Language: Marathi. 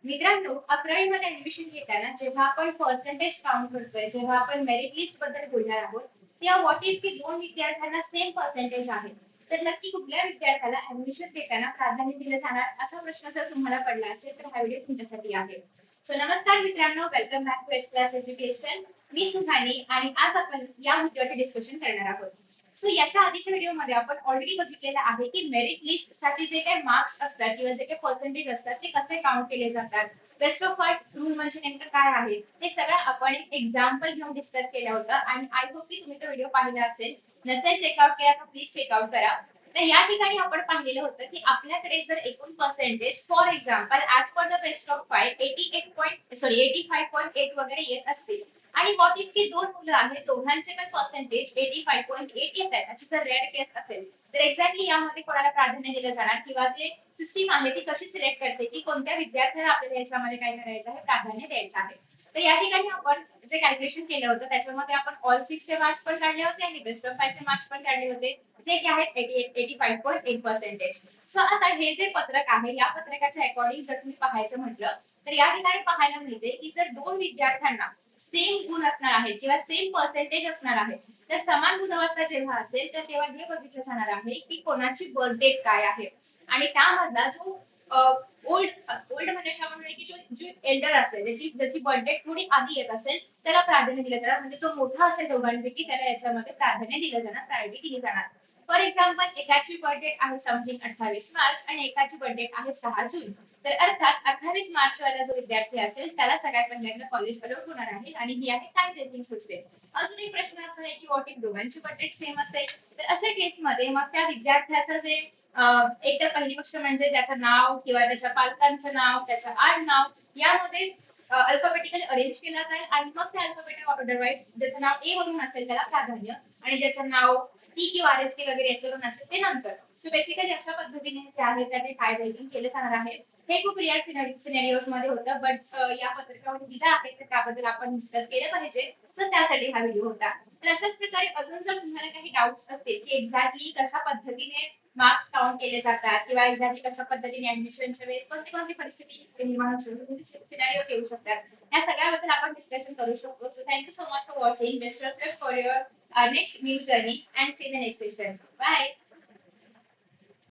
मित्रांनो, 11वी मध्ये ऍडमिशन घेताना जेव्हा आपण पर्सेंटेज काउंट करतोय, जेव्हा आपण मेरिट लिस्ट बद्दल बोलणार आहोत, तेव्हा व्हॉट इफ की दोन विद्यार्थ्यांना सेम पर्सेंटेज आहे, तर नक्की कुठल्या विद्यार्थ्याला ऍडमिशन घेताना प्राधान्य दिलं जाणार असा प्रश्न जर तुम्हाला पडला असेल तर हा व्हिडिओ तुमच्यासाठी आहे. सो नमस्कार मित्रांनो, welcome back to S class education. मी सुहानी आणि आज आपण या मुद्द्यावर डिस्कशन करणार आहोत. सो याच्या आधीच्या व्हिडिओमध्ये आपण ऑलरेडी बघितलेलं आहे की मेरिट लिस्ट साठी जे काही मार्क्स असतात किंवा जे काही पर्सेंटेज असतात ते कसे काउंट केले जातात, बेस्ट ऑफ 5 रूल म्हणजे नेमकं काय आहे ते सगळं आपण एक एक्झाम्पल घेऊन डिस्कस केलं होतं आणि आय होप की तुम्ही तो व्हिडिओ पाहिला असेल. नसेल चेकआउट केला तर प्लीज चेकआउट करा. तर या ठिकाणी आपण पाहिलेलं होतं की आपल्याकडे जर एकूण percentage for example as per the best of 5 85.8 वगैरे येत असतील आणि व्हॉट इफ की दोन मुलं आहेत, दोघांचे पण पर्सेंटेज 85.8 येत आहेत अशी जर रेअर केस असेल, तर एक्झॅक्टली यामध्ये कोणाला प्राधान्य दिलं जाणार किंवा जे सिस्टीम आहे ती कशी सिलेक्ट करते की कोणत्या विद्यार्थ्याला आपल्याला याच्यामध्ये काय करायचं आहे, प्राधान्य द्यायचं आहे. तर या ठिकाणी आपण जे कॅल्क्युलेशन केलं होतं त्याच्यामध्ये आपण ऑल 6 चे मार्क्स पण काढले होते आणि बेस्ट ऑफ 5 चे मार्क्स पण काढले होते, जे की आहेत 85.8%. सो आता हे जे पत्रक आहे या पत्रकाच्या अकॉर्डिंग जर तुम्ही पाहायचं म्हटलं तर या ठिकाणी पाहायला मिळते की जर दोन विद्यार्थ्यांना सेम गुण असणार आहेत किंवा सेम पर्सेंटेज असणार आहे, तर समान गुणवत्ता जेव्हा असेल तर तेव्हा हे बघितलं जाणार आहे की कोणाची बर्थ डेट काय आहे आणि त्यामधला जो ओल्ड ओल्ड म्हणजे आपण की जो एल्डर असेल ज्याची ज्याची बर्थ डेट थोडी आधी येत असेल त्याला प्राधान्य दिलं जाणार, म्हणजे जो मोठा असेल दोघांपैकी त्याला याच्यामध्ये प्राधान्य दिलं जाणार, प्रायोरिटी दिली जाणार. फॉर एक्झाम्पल एकाची बर्थ डेट आहे समथिंग 28 मार्च आणि एकाची बर्थ डेट आहे 6 जून. तर अर्थात 28 मार्च वाला जो विद्यार्थी असेल त्याला सगळ्यात पहिल्यांदा कॉलेज अलाउड होणार आहे आणि ही आहे टाइम रेटिंग सिस्टम. अजून एक प्रश्न असा आहे की व्हॉट इफ दोघांची बर्थ डेट सेम असेल, तर अशा केसमध्ये मग त्या विद्यार्थ्याचं जे एक तर पहिली गोष्ट म्हणजे त्याचं नाव किंवा त्याच्या पालकांचं नाव, त्याचं आडनाव यामध्ये अल्फाबेटिकली अरेंज केला जाईल आणि मग त्या अल्फाबेटिक ऑर्डर वाईज ज्याचं नाव ए वरून असेल त्याला प्राधान्य आणि ज्याचं नाव टी किंवा आर एस टी वगैरे याच्यावरून असेल ते नंतर. सो बेसिकली अशा पद्धतीने जे आहे त्याने टाय ब्रेकिंग केलं जाणार आहे. हे खूप रिअल सिनेरियोज मध्ये होतं, बट या पत्रकावर दिलं आहे तर त्याबद्दल आपण डिस्कस केलं पाहिजे. सो त्यासाठी हा व्हिडिओ होता. तर अशाच प्रकारे अजून जर तुम्हाला काही डाऊट्स असतील की एक्झॅक्टली कशा पद्धतीने मार्क्स काउंट केले जातात किंवा एक्झॅक्टली कशा पद्धतीने ऍडमिशनच्या वेळेस कोणती कोणती परिस्थिती निर्माण होऊ शकते, सिनारिओज येऊ शकतात, या सगळ्याबद्दल आपण डिस्कशन करू शकतो. So thank you so much for watching. Best of luck for your next new journey and see the next session. Bye.